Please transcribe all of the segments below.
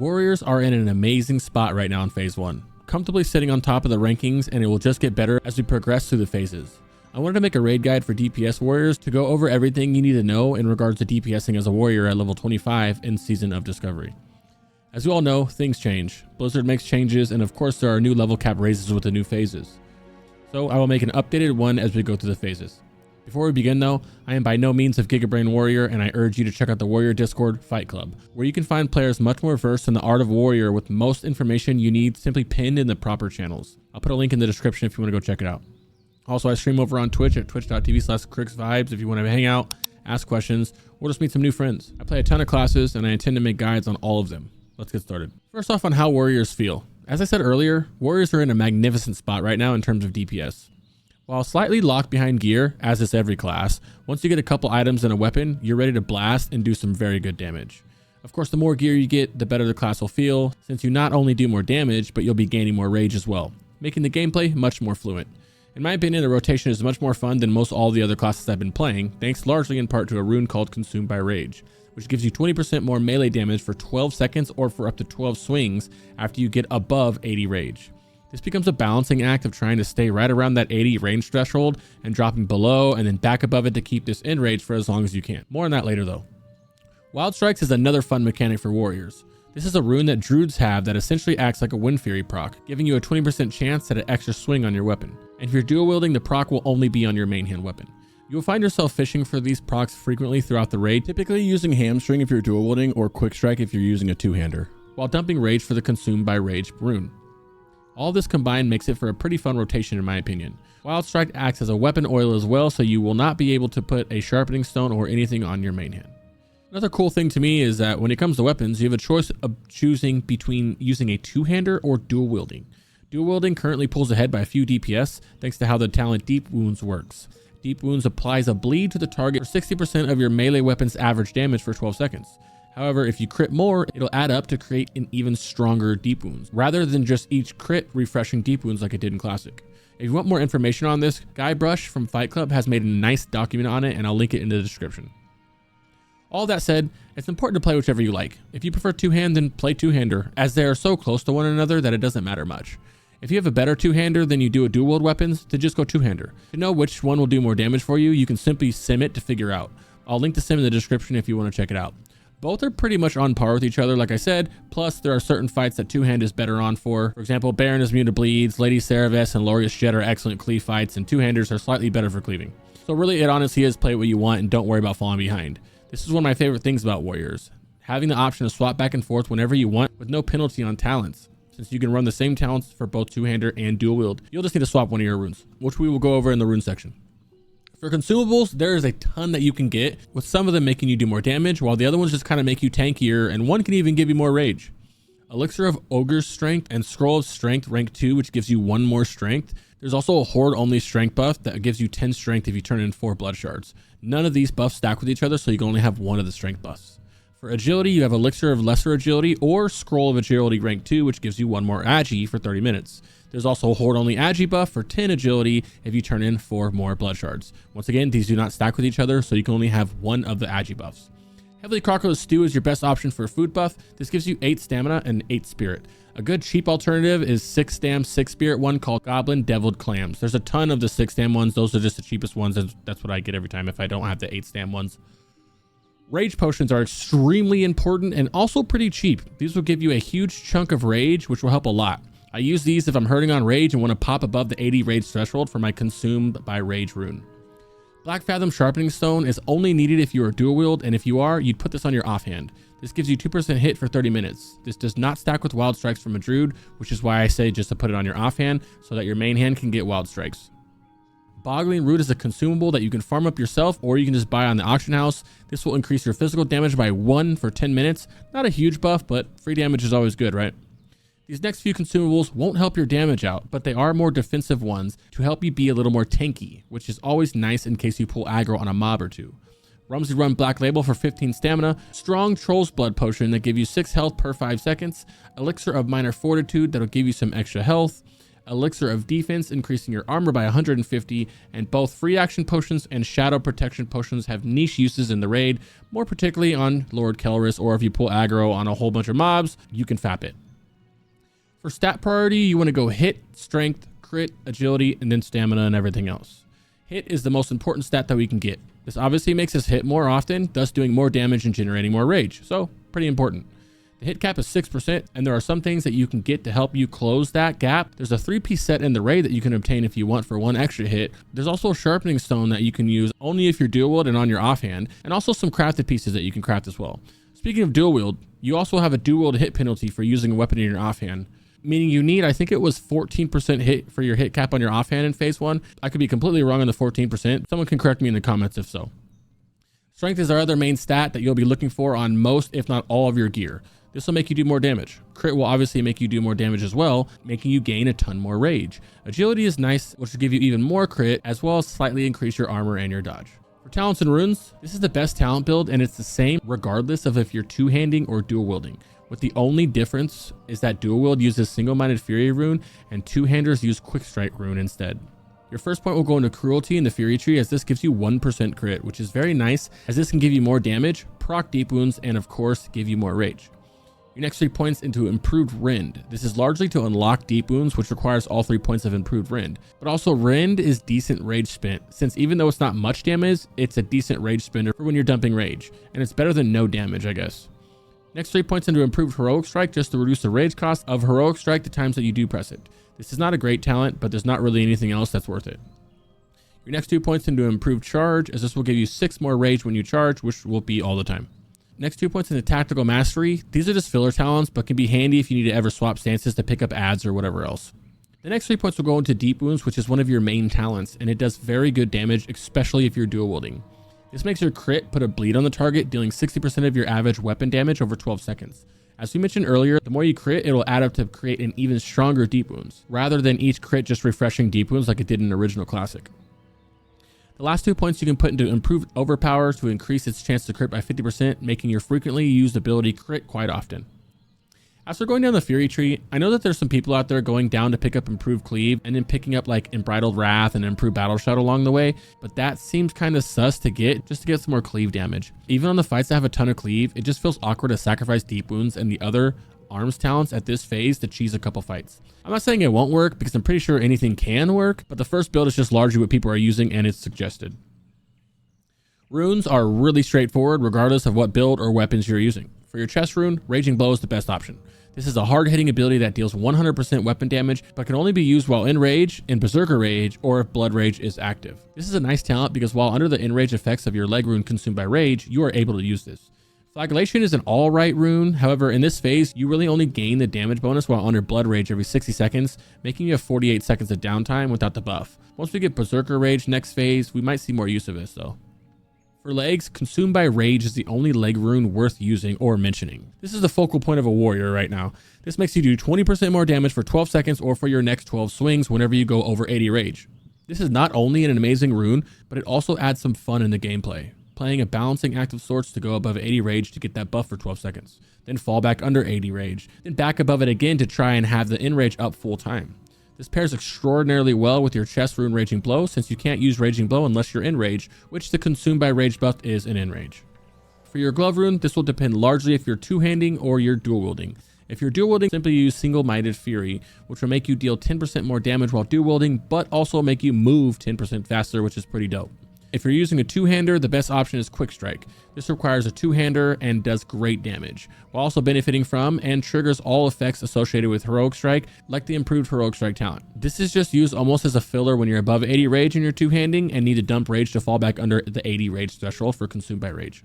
Warriors are in an amazing spot right now in phase 1, comfortably sitting on top of the rankings, and it will just get better as we progress through the phases. I wanted to make a raid guide for DPS warriors to go over everything you need to know in regards to DPSing as a warrior at level 25 in Season of Discovery. As you all know, things change. Blizzard makes changes, and of course there are new level cap raises with the new phases. So I will make an updated one as we go through the phases. Before we begin though, I am by no means a Gigabrain warrior, and I urge you to check out the Warrior Discord Fight Club, where you can find players much more versed in the art of warrior with most information you need simply pinned in the proper channels. I'll put a link in the description if you want to go check it out. Also, I stream over on Twitch at twitch.tv/CrixVibes if you want to hang out, ask questions, or just meet some new friends. I play a ton of classes and I intend to make guides on all of them. Let's get started. First off, on how warriors feel. As I said earlier, warriors are in a magnificent spot right now in terms of DPS. While slightly locked behind gear, as is every class, once you get a couple items and a weapon, you're ready to blast and do some very good damage. Of course, the more gear you get, the better the class will feel, since you not only do more damage, but you'll be gaining more rage as well, making the gameplay much more fluent. In my opinion, the rotation is much more fun than most all the other classes I've been playing, thanks largely in part to a rune called Consumed by Rage, which gives you 20% more melee damage for 12 seconds or for up to 12 swings after you get above 80 rage. This becomes a balancing act of trying to stay right around that 80 range threshold and dropping below and then back above it to keep this in rage for as long as you can. More on that later though. Wild Strikes is another fun mechanic for warriors. This is a rune that druids have that essentially acts like a Wind Fury proc, giving you a 20% chance at an extra swing on your weapon. And if you're dual wielding, the proc will only be on your main hand weapon. You'll find yourself fishing for these procs frequently throughout the raid, typically using Hamstring if you're dual wielding or Quick Strike if you're using a two-hander, while dumping rage for the Consumed by Rage rune. All this combined makes it for a pretty fun rotation in my opinion. Wild Strike acts as a weapon oil as well, so you will not be able to put a sharpening stone or anything on your main hand. Another cool thing to me is that when it comes to weapons, you have a choice of choosing between using a two-hander or dual wielding. Dual wielding currently pulls ahead by a few DPS thanks to how the talent Deep Wounds works. Deep Wounds applies a bleed to the target for 60% of your melee weapon's average damage for 12 seconds. However, if you crit more, it'll add up to create an even stronger Deep Wounds, rather than just each crit refreshing Deep Wounds like it did in Classic. If you want more information on this, Guybrush from Fight Club has made a nice document on it, and I'll link it in the description. All that said, it's important to play whichever you like. If you prefer two-hand, then play two-hander, as they are so close to one another that it doesn't matter much. If you have a better two-hander than you do a dual-wield weapons, then just go two-hander. To know which one will do more damage for you, you can simply sim it to figure out. I'll link the sim in the description if you want to check it out. Both are pretty much on par with each other, like I said, plus there are certain fights that two-hand is better on for. For example, Baron is immune to bleeds, Lady Cereves and Lorius Jet are excellent cleave fights, and two-handers are slightly better for cleaving. So really, it honestly is play what you want and don't worry about falling behind. This is one of my favorite things about warriors, having the option to swap back and forth whenever you want with no penalty on talents. Since you can run the same talents for both two-hander and dual wield, you'll just need to swap one of your runes, which we will go over in the rune section. For consumables, there is a ton that you can get, with some of them making you do more damage, while the other ones just kind of make you tankier, and one can even give you more rage. Elixir of Ogre's Strength and Scroll of Strength rank 2, which gives you 1 more strength. There's also a Horde only strength buff that gives you 10 strength if you turn in 4 blood shards. None of these buffs stack with each other, so you can only have one of the strength buffs. For agility, you have Elixir of Lesser Agility or Scroll of Agility rank 2, which gives you 1 more agi for 30 minutes. There's also a Horde only agi buff for 10 agility if you turn in 4 more blood shards. Once again, these do not stack with each other, so you can only have 1 of the agi buffs. Heavily Crocodile Stew is your best option for a food buff. This gives you 8 stamina and 8 spirit. A good cheap alternative is 6 stam, 6 spirit one called Goblin Deviled Clams. There's a ton of the 6 stam ones. Those are just the cheapest ones, and that's what I get every time if I don't have the 8 stam ones. Rage potions are extremely important and also pretty cheap. These will give you a huge chunk of rage, which will help a lot. I use these if I'm hurting on rage and want to pop above the 80 rage threshold for my Consumed by Rage rune. Black Fathom Sharpening Stone is only needed if you are dual wield, and if you are, you'd put this on your offhand. This gives you 2% hit for 30 minutes. This does not stack with Wild Strikes from a Druid, which is why I say just to put it on your offhand so that your main hand can get Wild Strikes. Boggling Root is a consumable that you can farm up yourself, or you can just buy on the auction house. This will increase your physical damage by 1 for 10 minutes. Not a huge buff, but free damage is always good, right? These next few consumables won't help your damage out, but they are more defensive ones to help you be a little more tanky, which is always nice in case you pull aggro on a mob or two. Rumsey Run Black Label for 15 stamina, Strong Troll's Blood Potion that give you 6 health per 5 seconds, Elixir of Minor Fortitude that'll give you some extra health, Elixir of Defense, increasing your armor by 150, and both free action potions and shadow protection potions have niche uses in the raid, more particularly on Lord Kelris, or if you pull aggro on a whole bunch of mobs, you can fap it. For stat priority, you want to go hit, strength, crit, agility, and then stamina and everything else. Hit is the most important stat that we can get. This obviously makes us hit more often, thus doing more damage and generating more rage, so pretty important. The hit cap is 6%, and there are some things that you can get to help you close that gap. There's a 3-piece set in the raid that you can obtain if you want for 1 extra hit. There's also a sharpening stone that you can use only if you're dual wield and on your offhand, and also some crafted pieces that you can craft as well. Speaking of dual wield, you also have a dual wield hit penalty for using a weapon in your offhand, meaning you need, I think it was 14% hit for your hit cap on your offhand in phase 1. I could be completely wrong on the 14%. Someone can correct me in the comments if so. Strength is our other main stat that you'll be looking for on most, if not all, of your gear. This will make you do more damage. Crit will obviously make you do more damage as well, making you gain a ton more rage. Agility is nice, which will give you even more crit, as well as slightly increase your armor and your dodge. For talents and runes, this is the best talent build, and it's the same regardless of if you're two-handing or dual wielding, with the only difference is that dual wield uses single-minded fury rune and two-handers use quick strike rune instead. Your first point will go into cruelty in the fury tree, as this gives you 1% crit, which is very nice, as this can give you more damage, proc deep wounds, and of course give you more rage. Your next 3 points into improved rend. This is largely to unlock deep wounds, which requires all 3 points of improved rend. But also rend is decent rage spent, since even though it's not much damage, it's a decent rage spender for when you're dumping rage, and it's better than no damage, I guess. Next 3 points into improved heroic strike, just to reduce the rage cost of heroic strike the times that you do press it. This is not a great talent, but there's not really anything else that's worth it. Your next 2 points into improved charge, as this will give you 6 more rage when you charge, which will be all the time. Next 2 points into tactical mastery. These are just filler talents, but can be handy if you need to ever swap stances to pick up adds or whatever else. The next 3 points will go into deep wounds, which is one of your main talents, and it does very good damage, especially if you're dual wielding. This makes your crit put a bleed on the target, dealing 60% of your average weapon damage over 12 seconds. As we mentioned earlier, the more you crit, it'll add up to create an even stronger deep wounds, rather than each crit just refreshing deep wounds like it did in original classic. The last 2 points you can put into improved overpower to increase its chance to crit by 50%, making your frequently used ability crit quite often. As we're going down the fury tree, I know that there's some people out there going down to pick up improved cleave and then picking up like embridled wrath and improved battle shout along the way, but that seems kind of sus to get just to get some more cleave damage. Even on the fights that have a ton of cleave, it just feels awkward to sacrifice deep wounds and the other arms talents at this phase to cheese a couple fights. I'm not saying it won't work, because I'm pretty sure anything can work, but the first build is just largely what people are using and it's suggested. Runes are really straightforward regardless of what build or weapons you're using. For your chest rune, Raging Blow is the best option. This is a hard-hitting ability that deals 100% weapon damage, but can only be used while in rage, in berserker rage, or if blood rage is active. This is a nice talent because while under the enrage effects of your leg rune consumed by rage, you are able to use this. Flagellation is an alright rune, however in this phase you really only gain the damage bonus while under blood rage every 60 seconds, making you have 48 seconds of downtime without the buff. Once we get berserker rage next phase, we might see more use of this though. For legs, Consumed by Rage is the only leg rune worth using or mentioning. This is the focal point of a warrior right now. This makes you do 20% more damage for 12 seconds or for your next 12 swings whenever you go over 80 rage. This is not only an amazing rune, but it also adds some fun in the gameplay. Playing a balancing act of sorts to go above 80 rage to get that buff for 12 seconds, then fall back under 80 rage, then back above it again to try and have the enrage up full time. This pairs extraordinarily well with your chest rune Raging Blow, since you can't use Raging Blow unless you're in rage, which the Consumed by Rage buff is an enrage. For your glove rune, this will depend largely if you're two-handing or you're dual wielding. If you're dual wielding, simply use Single-Minded Fury, which will make you deal 10% more damage while dual wielding, but also make you move 10% faster, which is pretty dope. If you're using a two-hander, the best option is Quick Strike. This requires a two-hander and does great damage, while also benefiting from and triggers all effects associated with Heroic Strike, like the improved Heroic Strike talent. This is just used almost as a filler when you're above 80 rage and you're two-handing and need to dump rage to fall back under the 80 rage threshold for Consumed by Rage.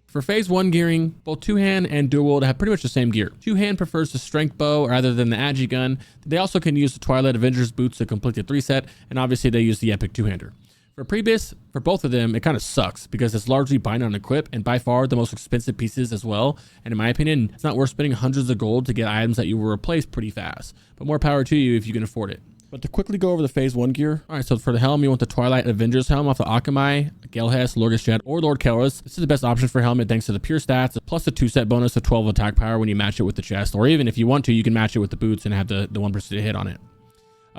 For phase 1 gearing, both two-hand and dual wield have pretty much the same gear. Two-hand prefers the strength bow rather than the agi gun. They also can use the Twilight Avengers boots to complete the 3-set, and obviously they use the epic two-hander. For pre-BiS, for both of them, it kind of sucks because it's largely bind on equip and by far the most expensive pieces as well. And in my opinion, it's not worth spending hundreds of gold to get items that you will replace pretty fast, but more power to you if you can afford it. But to quickly go over the phase 1 gear. All right, so for the helm, you want the Twilight Avengers helm off the Akamai, Gelhest, Lorgus Jet, or Lord Kelris. This is the best option for helmet thanks to the pure stats, plus the 2-set bonus of 12 attack power when you match it with the chest, or even if you want to, you can match it with the boots and have the 1% hit on it.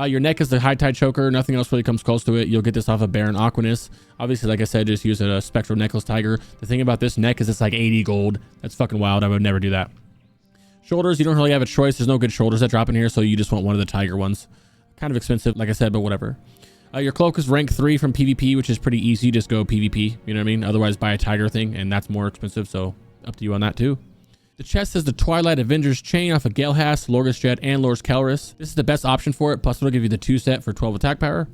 Your neck is the High Tide Choker. Nothing else really comes close to it. You'll get this off of Baron Aquanus. Obviously, like I said, just use a Spectral Necklace Tiger. The thing about this neck is it's like 80 gold. That's fucking wild. I would never do that. Shoulders, you don't really have a choice. There's no good shoulders that drop in here, so you just want one of the Tiger ones. Kind of expensive, like I said, but whatever. Your cloak is rank 3 from PvP, which is pretty easy. Just go PvP, you know what I mean? Otherwise, buy a Tiger thing, and that's more expensive, so up to you on that too. The chest is the Twilight Avengers chain off of Gelhast, Lorgus Jet, and Lord Kelris. This is the best option for it, plus it'll give you the 2-set for 12 attack power.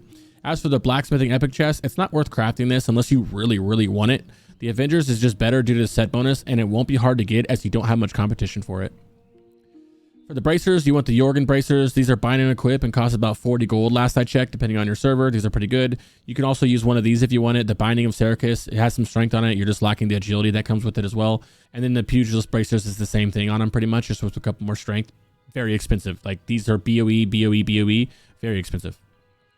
As for the blacksmithing epic chest, it's not worth crafting this unless you really, really want it. The Avengers is just better due to the set bonus, and it won't be hard to get as you don't have much competition for it. For the bracers, you want the Jorgen bracers. These are bind and equip and cost about 40 gold last I checked, depending on your server. These are pretty good. You can also use one of these if you want it. The binding of Sericus, it has some strength on it. You're just lacking the agility that comes with it as well. And then the pugilist bracers is the same thing on them pretty much, just with a couple more strength. Very expensive. Like these are BOE, BOE, BOE. Very expensive.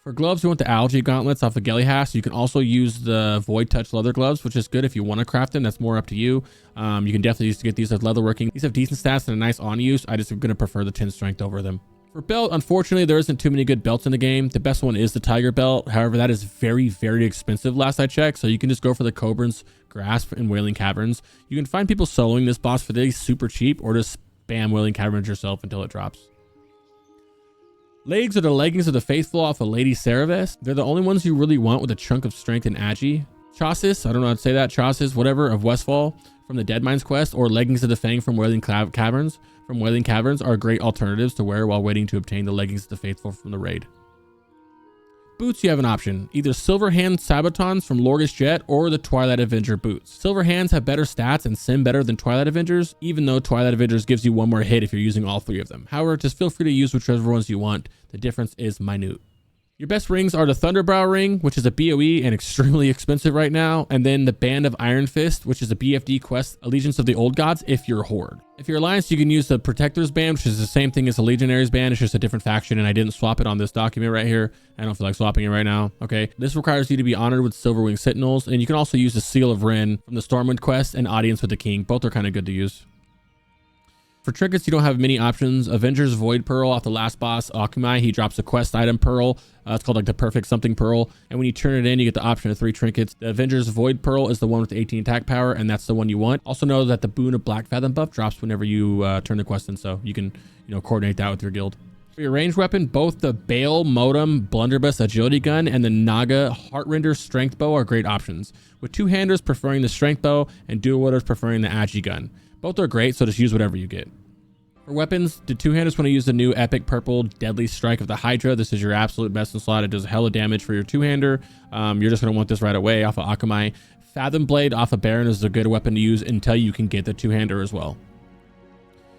For gloves, you want the algae gauntlets off the Gelhast. You can also use the Void Touch leather gloves, which is good if you want to craft them. That's more up to you. You can definitely use to get these as leatherworking. These have decent stats and a nice on use. I just am going to prefer the 10 strength over them. For belt, unfortunately, there isn't too many good belts in the game. The best one is the Tiger belt. However, that is very, very expensive last I checked. So you can just go for the Cobran's Grasp and Wailing Caverns. You can find people soloing this boss for these super cheap, or just spam Wailing Caverns yourself until it drops. Legs are the leggings of the faithful off of Lady Ceravest. They're the only ones you really want with a chunk of strength and agi. Chassis, I don't know how to say that, Chassis, whatever, of Westfall from the Deadmines quest, or leggings of the Fang from Wailing Caverns are great alternatives to wear while waiting to obtain the leggings of the faithful from the raid. Boots, you have an option. Either Silver Hand Sabatons from Lorgus Jet or the Twilight Avenger boots. Silver Hands have better stats and sim better than Twilight Avengers, even though Twilight Avengers gives you one more hit if you're using all 3 of them. However, just feel free to use whichever ones you want. The difference is minute. Your best rings are the Thunderbrow ring, which is a BOE and extremely expensive right now, and then the Band of Iron Fist, which is a BFD quest, Allegiance of the Old Gods, if you're Horde. If you're Alliance, you can use the Protector's Band, which is the same thing as the Legionaries Band. It's just a different faction, and I didn't swap it on this document right here. I don't feel like swapping it right now. Okay, this requires you to be honored with Silverwing Sentinels, and you can also use the Seal of Ren from the Stormwind quest and Audience with the King. Both are kind of good to use. For trinkets, you don't have many options. Avengers Void Pearl off the last boss, Akamai. He drops a quest item pearl. It's called like the Perfect Something Pearl. And when you turn it in, you get the option of 3 trinkets. The Avengers Void Pearl is the one with the 18 attack power, and that's the one you want. Also know that the Boon of Black Fathom buff drops whenever you turn the quest in, so you can coordinate that with your guild. For your ranged weapon, both the Bale Modem Blunderbuss Agility Gun and the Naga Heartrender Strength Bow are great options, with 2-handers preferring the Strength Bow and dual-wielders preferring the Agi Gun. Both are great, so just use whatever you get. For weapons, the 2-handers want to use the new Epic Purple Deadly Strike of the Hydra. This is your absolute best in slot. It does a hell of damage for your 2-hander. You're just going to want this right away off of Akamai. Fathom Blade off of Baron is a good weapon to use until you can get the 2-hander as well.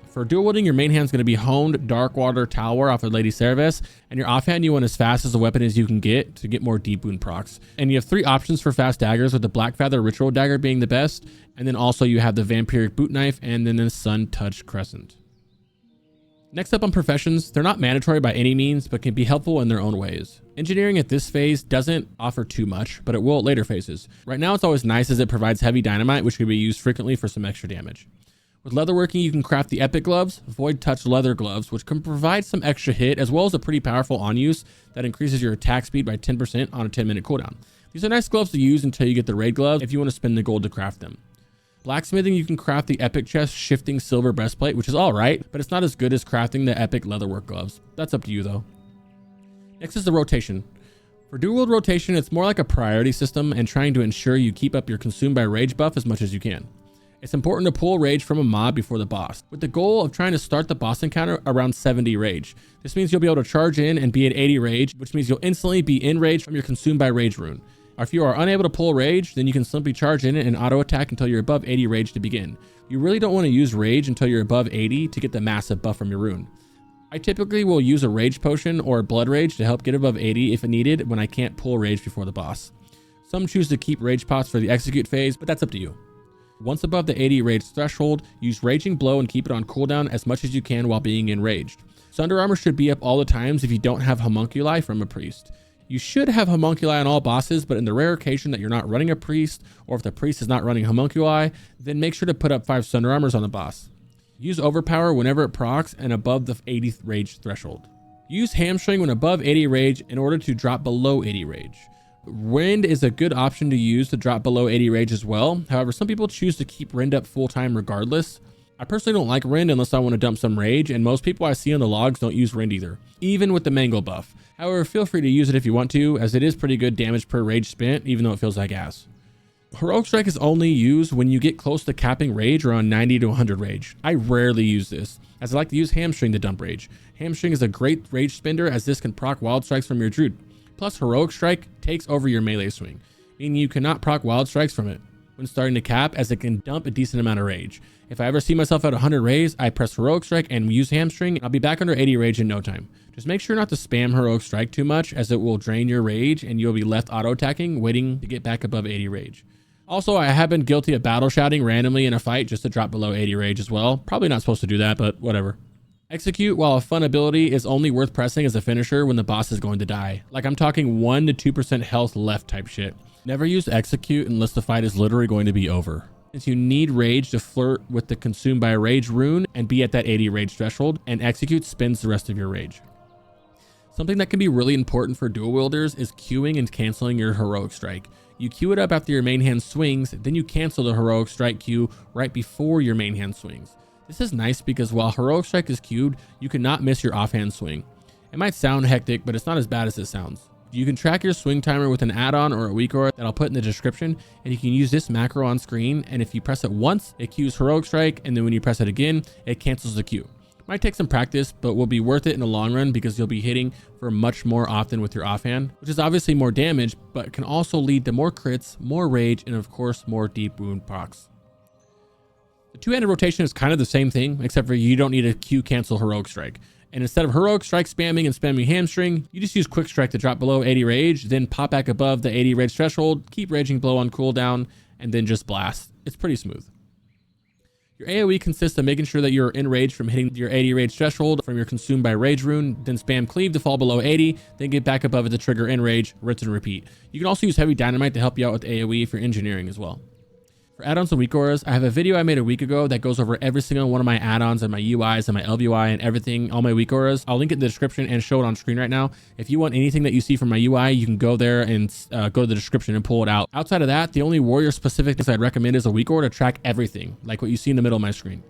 For dual wielding, your main hand is going to be Honed Darkwater Talwar off of Lady Ceravest, and your offhand you want as fast as a weapon as you can get to get more deep wound procs. And you have 3 options for fast daggers, with the Black Feather Ritual Dagger being the best, and then also you have the Vampiric Boot Knife and then the Sun Touch Crescent. Next up on professions, they're not mandatory by any means, but can be helpful in their own ways. Engineering at this phase doesn't offer too much, but it will at later phases. Right now it's always nice as it provides heavy dynamite, which can be used frequently for some extra damage. With leatherworking, you can craft the Epic Gloves, Void Touch Leather Gloves, which can provide some extra hit, as well as a pretty powerful on use that increases your attack speed by 10% on a 10-minute cooldown. These are nice gloves to use until you get the raid gloves if you want to spend the gold to craft them. Blacksmithing, you can craft the Epic Chest Shifting Silver Breastplate, which is alright, but it's not as good as crafting the Epic Leatherwork Gloves. That's up to you though. Next is the rotation. For dual wield rotation, it's more like a priority system and trying to ensure you keep up your Consumed by Rage buff as much as you can. It's important to pull rage from a mob before the boss, with the goal of trying to start the boss encounter around 70 rage. This means you'll be able to charge in and be at 80 rage, which means you'll instantly be in rage from your Consumed by Rage rune. If you are unable to pull rage, then you can simply charge in it and auto attack until you're above 80 rage to begin. You really don't want to use rage until you're above 80 to get the massive buff from your rune. I typically will use a rage potion or a blood rage to help get above 80 if needed when I can't pull rage before the boss. Some choose to keep rage pots for the execute phase, but that's up to you. Once above the 80 rage threshold, use Raging Blow and keep it on cooldown as much as you can while being enraged. Sunder armor should be up all the times if you don't have homunculi from a priest. You should have homunculi on all bosses, but in the rare occasion that you're not running a priest, or if the priest is not running homunculi, then make sure to put up 5 sunder armors on the boss. Use overpower whenever it procs and above the 80 rage threshold. Use hamstring when above 80 rage in order to drop below 80 rage. Rend is a good option to use to drop below 80 rage as well. However, some people choose to keep Rend up full time regardless. I personally don't like Rend unless I want to dump some rage, and most people I see on the logs don't use Rend either, even with the mangle buff. However, feel free to use it if you want to, as it is pretty good damage per rage spent, even though it feels like ass. Heroic Strike is only used when you get close to capping rage around 90 to 100 rage. I rarely use this, as I like to use Hamstring to dump rage. Hamstring is a great rage spender, as this can proc Wild Strikes from your Druid. Plus, Heroic Strike takes over your melee swing, meaning you cannot proc Wild Strikes from it when starting to cap, as it can dump a decent amount of rage. If I ever see myself at 100 rage, I press Heroic Strike and use Hamstring. I'll be back under 80 rage in no time. Just make sure not to spam Heroic Strike too much, as it will drain your rage and you'll be left auto-attacking, waiting to get back above 80 rage. Also, I have been guilty of battle shouting randomly in a fight just to drop below 80 rage as well. Probably not supposed to do that, but whatever. Execute, while a fun ability, is only worth pressing as a finisher when the boss is going to die. Like, I'm talking 1 to 2% health left type shit. Never use Execute unless the fight is literally going to be over, since you need rage to flirt with the Consumed by Rage rune and be at that 80 rage threshold, and Execute spins the rest of your rage. Something that can be really important for dual wielders is queuing and canceling your Heroic Strike. You queue it up after your main hand swings, then you cancel the Heroic Strike queue right before your main hand swings. This is nice because while Heroic Strike is queued, you cannot miss your offhand swing. It might sound hectic, but it's not as bad as it sounds. You can track your swing timer with an add-on or a weak aura that I'll put in the description, and you can use this macro on screen, and if you press it once, it queues Heroic Strike, and then when you press it again, it cancels the queue. Might take some practice, but will be worth it in the long run because you'll be hitting for much more often with your offhand, which is obviously more damage, but can also lead to more crits, more rage, and of course, more deep wound procs. The two-handed rotation is kind of the same thing, except for you don't need a Q cancel Heroic Strike. And instead of Heroic Strike spamming and spamming Hamstring, you just use Quick Strike to drop below 80 rage, then pop back above the 80 rage threshold, keep raging blow on cooldown, and then just blast. It's pretty smooth. Your AoE consists of making sure that you're in rage from hitting your 80 rage threshold from your Consumed by Rage rune, then spam Cleave to fall below 80, then get back above it to trigger in rage, rinse and repeat. You can also use Heavy Dynamite to help you out with AoE if you're engineering as well. For add-ons and weak auras, I have a video I made a week ago that goes over every single one of my add-ons and my UIs and my LVI and everything, all my weak auras. I'll link it in the description and show it on screen right now. If you want anything that you see from my UI, you can go there and go to the description and pull it out. Outside of that, the only warrior specific things I'd recommend is a weak aura to track everything, like what you see in the middle of my screen.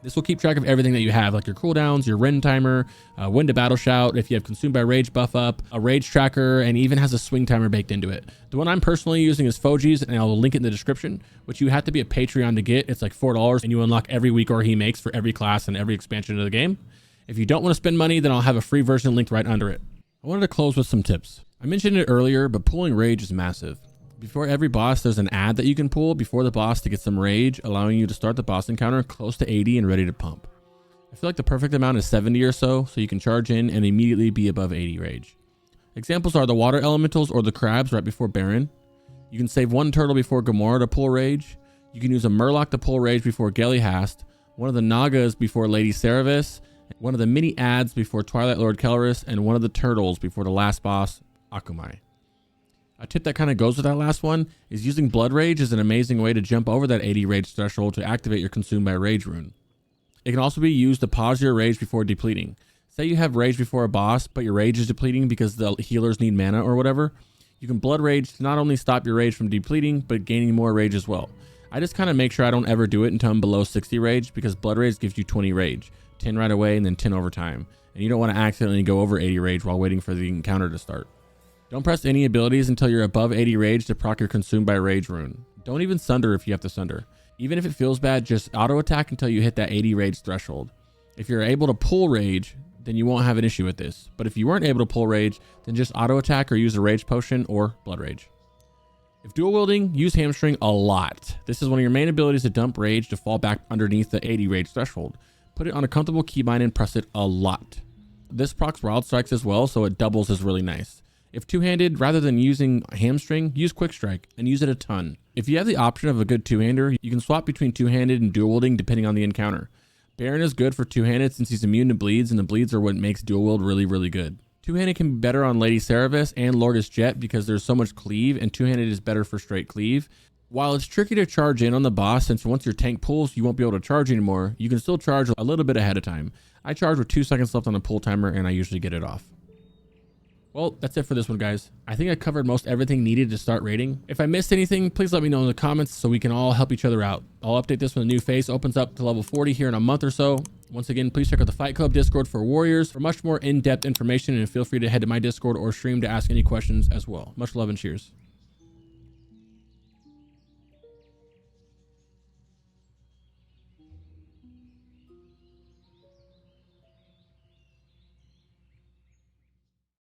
This will keep track of everything that you have, like your cooldowns, your Rend timer, when to battle shout, if you have Consumed by Rage buff up, a rage tracker, and even has a swing timer baked into it. The one I'm personally using is Foji's, and I'll link it in the description, which you have to be a Patreon to get. It's like $4, and you unlock every weak aura he makes for every class and every expansion of the game. If you don't want to spend money, then I'll have a free version linked right under it. I wanted to close with some tips. I mentioned it earlier, but pulling rage is massive. Before every boss, there's an ad that you can pull before the boss to get some rage, allowing you to start the boss encounter close to 80 and ready to pump. I feel like the perfect amount is 70 or so you can charge in and immediately be above 80 rage. Examples are the water elementals or the crabs right before Baron. You can save one turtle before Gamora to pull rage. You can use a Murloc to pull rage before Gelihast, one of the Nagas before Lady Cerevis, one of the mini ads before Twilight Lord Kelleris, and one of the turtles before the last boss, Akumai. A tip that kind of goes with that last one is using Blood Rage is an amazing way to jump over that 80 rage threshold to activate your Consumed by Rage rune. It can also be used to pause your rage before depleting. Say you have rage before a boss, but your rage is depleting because the healers need mana or whatever. You can Blood Rage to not only stop your rage from depleting, but gaining more rage as well. I just kind of make sure I don't ever do it until I'm below 60 rage because Blood Rage gives you 20 rage, 10 right away and then 10 over time. And you don't want to accidentally go over 80 rage while waiting for the encounter to start. Don't press any abilities until you're above 80 rage to proc your Consumed by Rage rune. Don't even Sunder if you have to Sunder. Even if it feels bad, just auto attack until you hit that 80 rage threshold. If you're able to pull rage, then you won't have an issue with this. But if you weren't able to pull rage, then just auto attack or use a rage potion or blood rage. If dual wielding, use hamstring a lot. This is one of your main abilities to dump rage to fall back underneath the 80 rage threshold. Put it on a comfortable keybind and press it a lot. This procs wild strikes as well, so it doubles is really nice. If two-handed, rather than using hamstring, use quick strike and use it a ton. If you have the option of a good two-hander, you can swap between two-handed and dual wielding depending on the encounter. Baron is good for two-handed since he's immune to bleeds, and the bleeds are what makes dual wield really, really good. Two-handed can be better on Lady Seravis and Lorgus Jet because there's so much cleave, and two-handed is better for straight cleave. While it's tricky to charge in on the boss, since once your tank pulls, you won't be able to charge anymore, you can still charge a little bit ahead of time. I charge with 2 seconds left on the pull timer, and I usually get it off. Well, that's it for this one, guys. I think I covered most everything needed to start raiding. If I missed anything, please let me know in the comments so we can all help each other out. I'll update this when the new phase opens up to level 40 here in a month or so. Once again, please check out the Fight Club Discord for warriors for much more in-depth information, and feel free to head to my Discord or stream to ask any questions as well. Much love and cheers.